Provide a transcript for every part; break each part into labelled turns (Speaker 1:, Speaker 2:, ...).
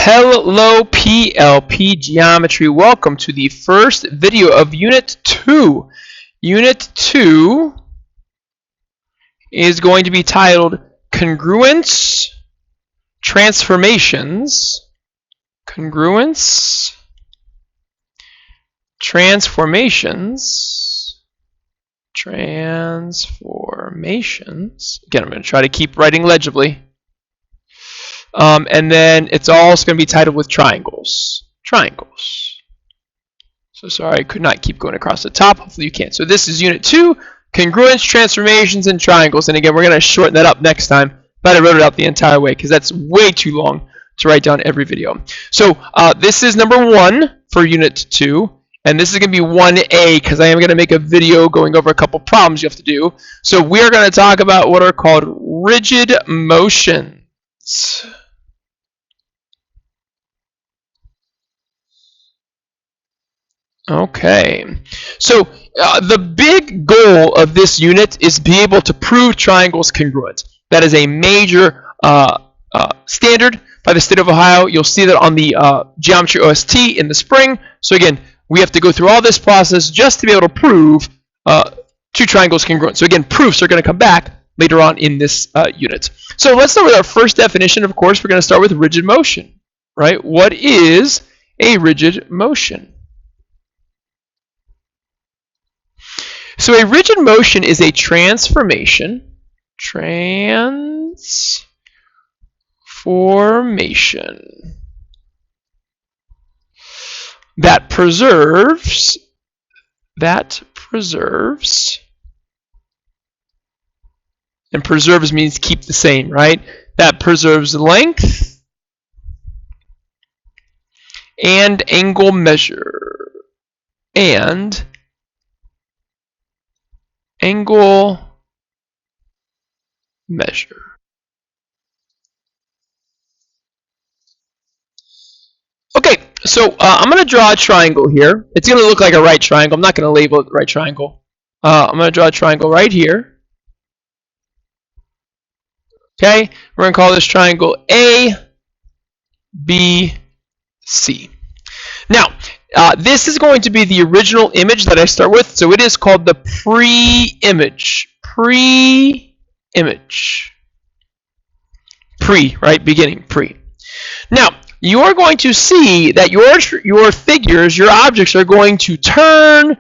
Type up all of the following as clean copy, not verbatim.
Speaker 1: Hello PLP Geometry. Welcome to the first video of Unit 2. Unit 2 is going to be titled Congruence Transformations. Congruence Transformations. Transformations. Again, I'm going to try to keep writing legibly. And then it's also going to be titled with triangles. Triangles. So sorry, I could not keep going across the top. Hopefully you can. So this is Unit 2, Congruence, Transformations, and Triangles. And again, we're going to shorten that up next time. But I wrote it out the entire way because that's way too long to write down every video. So this is number 1 for Unit 2. And this is going to be 1A because I am going to make a video going over a couple problems you have to do. So we are going to talk about what are called rigid motions. Okay, so the big goal of this unit is to be able to prove triangles congruent. That is a major standard by the state of Ohio. You'll see that on the Geometry OST in the spring. So again, we have to go through all this process just to be able to prove two triangles congruent. So again, proofs are going to come back later on in this unit. So let's start with our first definition. Of course, we're going to start with rigid motion, right? What is a rigid motion? So a rigid motion is a transformation that preserves and preserves means keep the same, right? That preserves length and angle measure and angle measure. Okay, so I'm going to draw a triangle here. It's going to look like a right triangle. I'm not going to label it the right triangle. I'm going to draw a triangle right here. Okay, we're going to call this triangle A, B, C. Now, this is going to be the original image that I start with, so it is called the pre-image. Pre-image. Pre, right? Beginning, pre. Now, you are going to see that your figures, your objects are going to turn,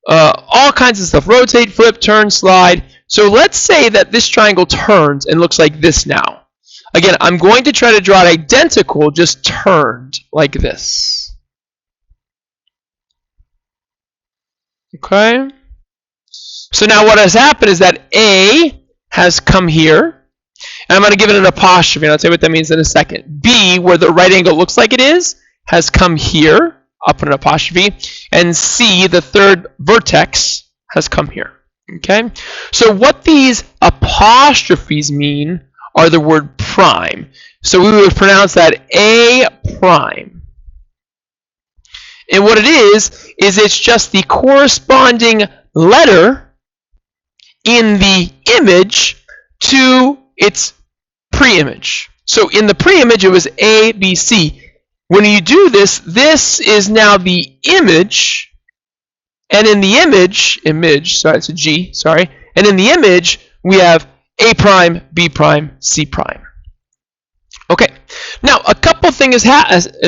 Speaker 1: all kinds of stuff. Rotate, flip, turn, slide. So let's say that this triangle turns and looks like this now. Again, I'm going to try to draw it identical, just turned like this. Okay, so now what has happened is that A has come here, and I'm going to give it an apostrophe, and I'll tell you what that means in a second. B, where the right angle looks like it is, has come here, I'll put an apostrophe, and C, the third vertex, has come here. Okay, so what these apostrophes mean are the word prime. So we would pronounce that A prime. And what it is it's just the corresponding letter in the image to its pre-image. So in the pre-image, it was A, B, C. When you do this, this is now the image. And in the image, sorry, it's a G, sorry. And in the image, we have A prime, B prime, C prime. Okay, now a couple things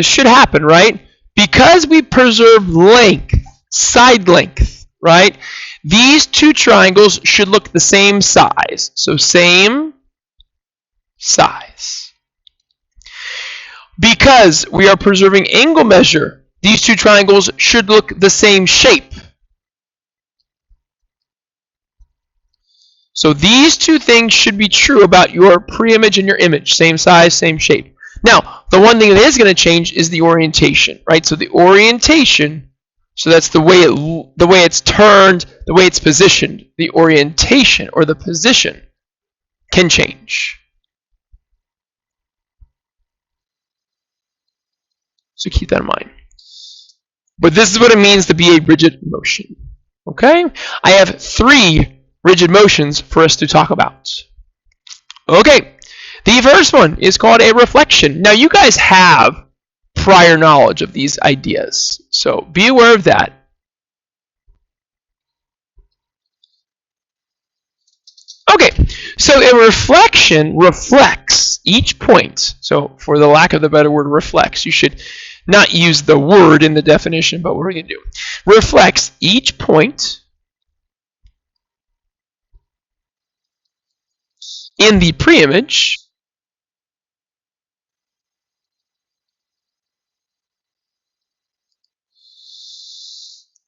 Speaker 1: should happen, right? Because we preserve length, side length, right? These two triangles should look the same size. So same size. Because we are preserving angle measure, these two triangles should look the same shape. So these two things should be true about your pre-image and your image. Same size, same shape. Now, the one thing that is going to change is the orientation, right? So the orientation, so that's the way it's turned, the way it's positioned. The orientation or the position can change. So keep that in mind. But this is what it means to be a rigid motion. Okay? I have 3 rigid motions for us to talk about. Okay. The first one is called a reflection. Now, you guys have prior knowledge of these ideas. So be aware of that. Okay, so a reflection reflects each point. So for the lack of the better word, reflects. You should not use the word in the definition, but what we're going to do. Reflects each point in the preimage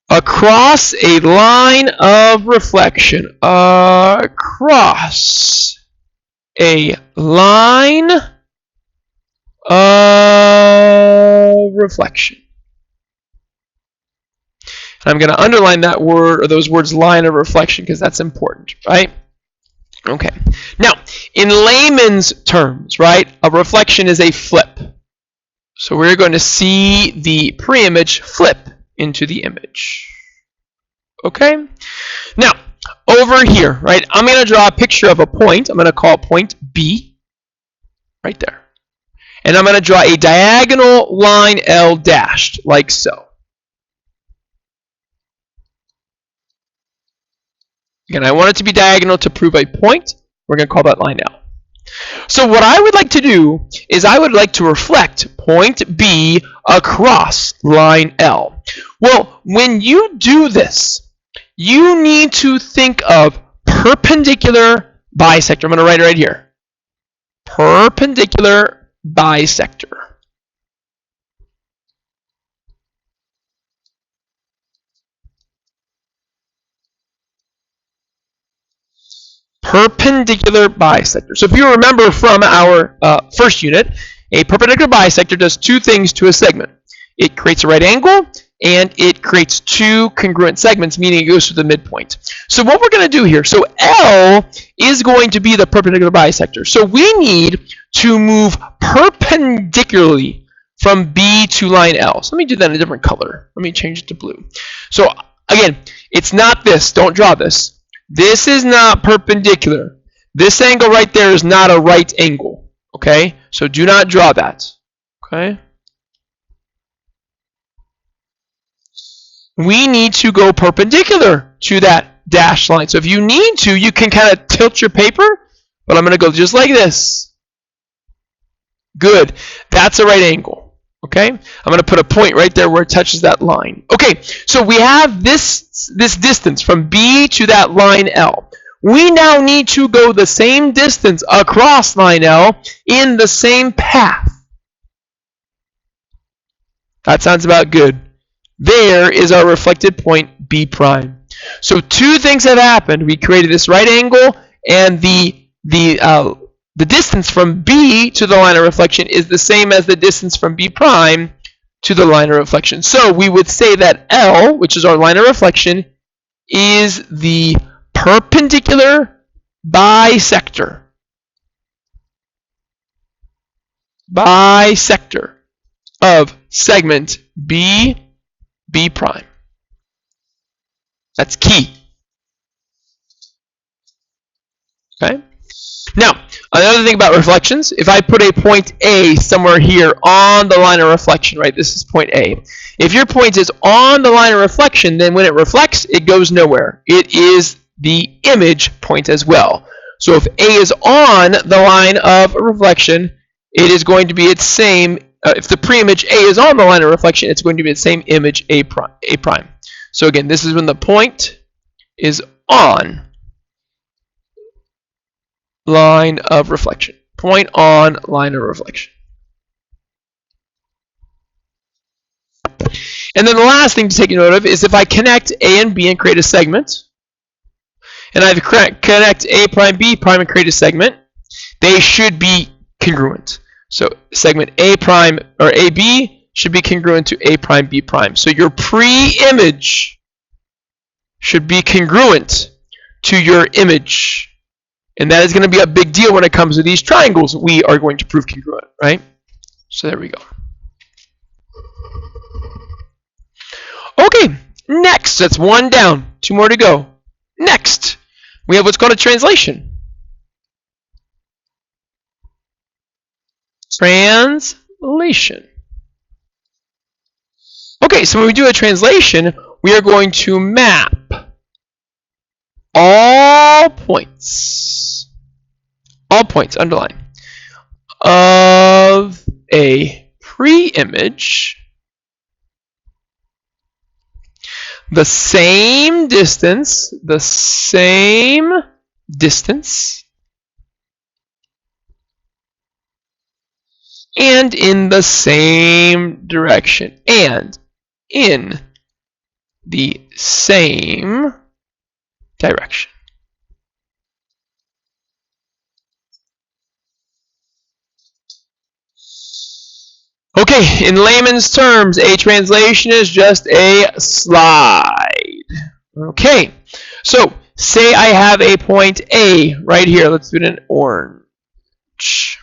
Speaker 1: across a line of reflection. Across a line of reflection. And I'm going to underline that word, or those words, line of reflection, because that's important, right? Okay. Now, in layman's terms, right, a reflection is a flip. So we're going to see the preimage flip into the image. Okay? Now, over here, right, I'm going to draw a picture of a point. I'm going to call point B, right there. And I'm going to draw a diagonal line L dashed, like so. Again, I want it to be diagonal to prove a point. We're going to call that line L. So what I would like to do is I would like to reflect point B across line L. Well, when you do this, you need to think of perpendicular bisector. I'm going to write it right here. Perpendicular bisector. Perpendicular bisector. So if you remember from our first unit, a perpendicular bisector does two things to a segment. It creates a right angle, and it creates two congruent segments, meaning it goes to the midpoint. So what we're going to do here, so L is going to be the perpendicular bisector. So we need to move perpendicularly from B to line L. So let me do that in a different color. Let me change it to blue. So again, it's not this. Don't draw this. This is not perpendicular. This angle right there is not a right angle. Okay? So do not draw that. Okay? We need to go perpendicular to that dashed line. So if you need to, you can kind of tilt your paper, but I'm going to go just like this. Good. That's a right angle. Okay? I'm going to put a point right there where it touches that line. Okay, so we have this distance from B to that line L. We now need to go the same distance across line L in the same path. That sounds about good. There is our reflected point B prime. So two things have happened. We created this right angle, and the distance from B to the line of reflection is the same as the distance from B prime to the line of reflection. So we would say that L, which is our line of reflection, is the perpendicular bisector. Bisector of segment B prime. That's key. Okay? Now, another thing about reflections, if I put a point A somewhere here on the line of reflection, right, this is point A. If your point is on the line of reflection, then when it reflects, it goes nowhere. It is the image point as well. So if A is on the line of reflection, it is going to be its same, if the preimage A is on the line of reflection, it's going to be the same image A prime. So again, this is when the point is on line of reflection. Point on line of reflection. And then the last thing to take note of is if I connect A and B and create a segment, and I connect A prime, B prime and create a segment, they should be congruent. So segment A prime or AB should be congruent to A prime, B prime. So your pre-image should be congruent to your image. And that is going to be a big deal when it comes to these triangles we are going to prove congruent, right? So there we go. Okay, next, that's one down, two more to go. Next, we have what's called a translation. Translation. Okay, so when we do a translation, we are going to map all points, underline, of a pre-image the same distance, and in the same direction, and in the same direction. Okay, in layman's terms, a translation is just a slide. Okay, so say I have a point A right here. Let's do it in orange.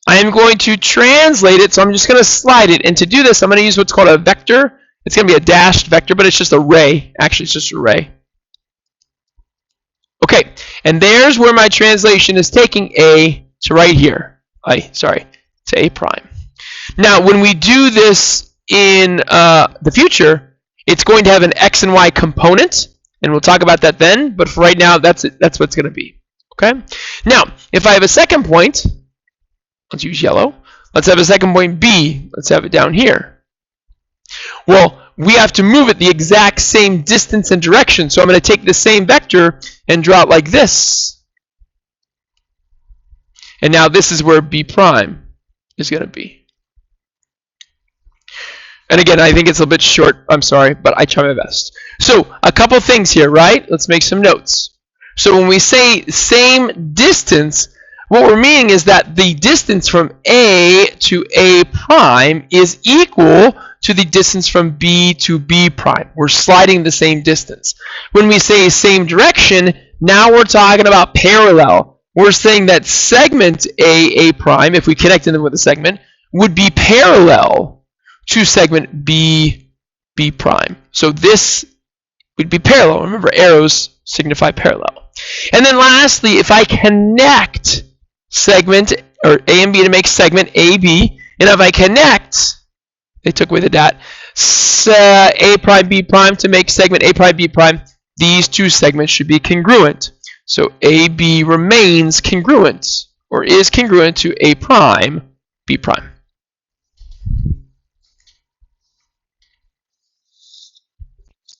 Speaker 1: I am going to translate it, so I'm just going to slide it. And to do this, I'm going to use what's called a vector. It's going to be a dashed vector, but it's just a ray. Actually, it's just a ray. Okay, and there's where my translation is taking A to right here. To A prime. Now, when we do this in the future, it's going to have an X and Y component, and we'll talk about that then. But for right now, that's it. That's what it's going to be. Okay. Now, if I have a second point, let's use yellow. Let's have a second point B. Let's have it down here. Well, we have to move it the exact same distance and direction. So I'm going to take the same vector and draw it like this. And now this is where B prime is going to be. And again, I think it's a little bit short. I'm sorry, but I try my best. So a couple things here, right? Let's make some notes. So when we say same distance, what we're meaning is that the distance from A to A prime is equal to the distance from B to B prime. We're sliding the same distance. When we say same direction, now we're talking about parallel. We're saying that segment A prime, if we connected them with a segment, would be parallel to segment B prime. So this would be parallel. Remember, arrows signify parallel. And then lastly, if I connect segment or A and B to make segment AB, and if I connect, they took away the dot, A prime B prime to make segment A prime B prime, these two segments should be congruent. So AB remains congruent, or is congruent to A prime B prime.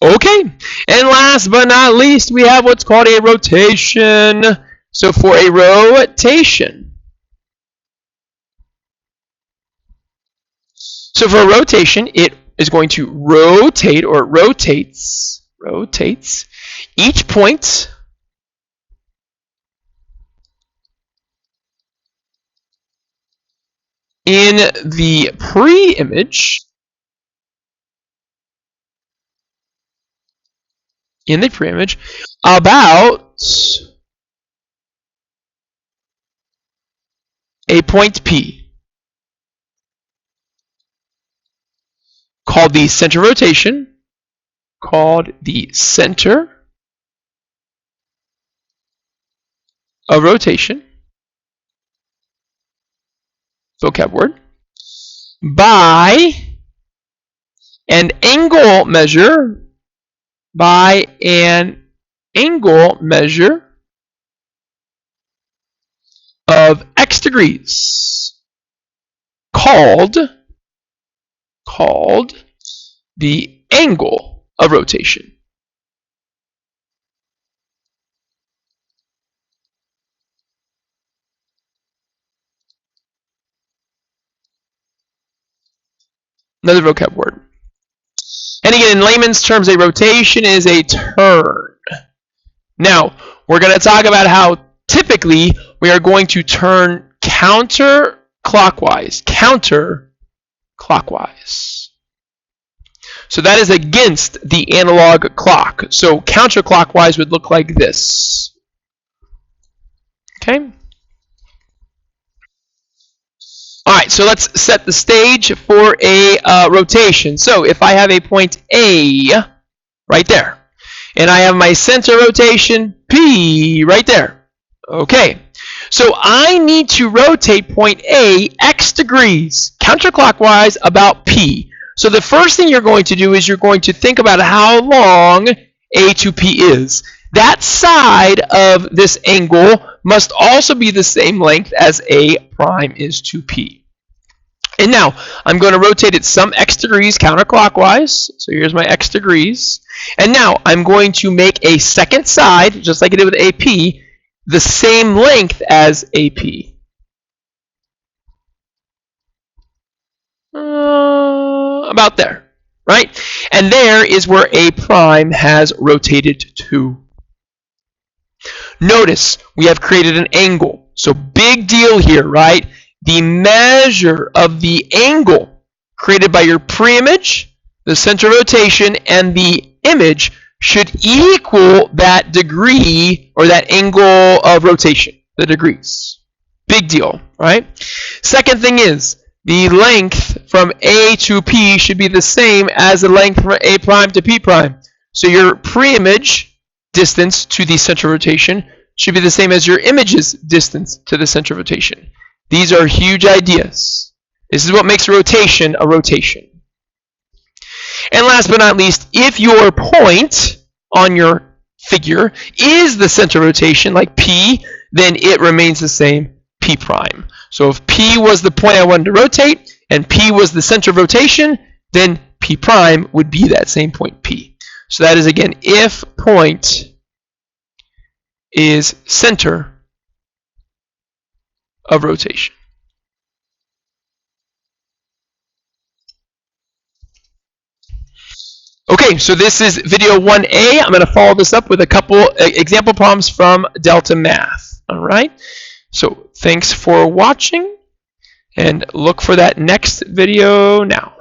Speaker 1: Okay, and last but not least, we have what's called a rotation. So for a rotation, it is going to rotate, or rotates each point in the pre-image about a point P, called the center rotation, of rotation, vocab word, by an angle measure, of x degrees, called the angle of rotation. Another vocab word. And again, in layman's terms, a rotation is a turn. Now, we're going to talk about how typically we are going to turn counterclockwise. So that is against the analog clock. So counterclockwise would look like this. Okay? Alright, so let's set the stage for a rotation. So if I have a point A right there, and I have my center rotation P right there. Okay, So I need to rotate point A x degrees counterclockwise about P. So the first thing you're going to do is you're going to think about how long A to P is. That side of this angle must also be the same length as A prime is to P. And now I'm going to rotate it some x degrees counterclockwise. So here's my x degrees. And now I'm going to make a second side, just like I did with AP, the same length as AP. About there, right? And there is where A prime has rotated to. Notice we have created an angle. So big deal here, right? The measure of the angle created by your pre-image, the center of rotation, and the image should equal that degree or that angle of rotation, the degrees. Big deal, right? Second thing is, the length from A to P should be the same as the length from A prime to P prime. So your pre-image distance to the center of rotation should be the same as your image's distance to the center of rotation. These are huge ideas. This is what makes a rotation a rotation. And last but not least, if your point on your figure is the center of rotation, like P, then it remains the same, P prime. So if P was the point I wanted to rotate, and P was the center of rotation, then P prime would be that same point P. So that is, again, if point is center of rotation. Okay, so this is video 1A. I'm going to follow this up with a couple example problems from Delta Math. All right, so thanks for watching, and look for that next video now.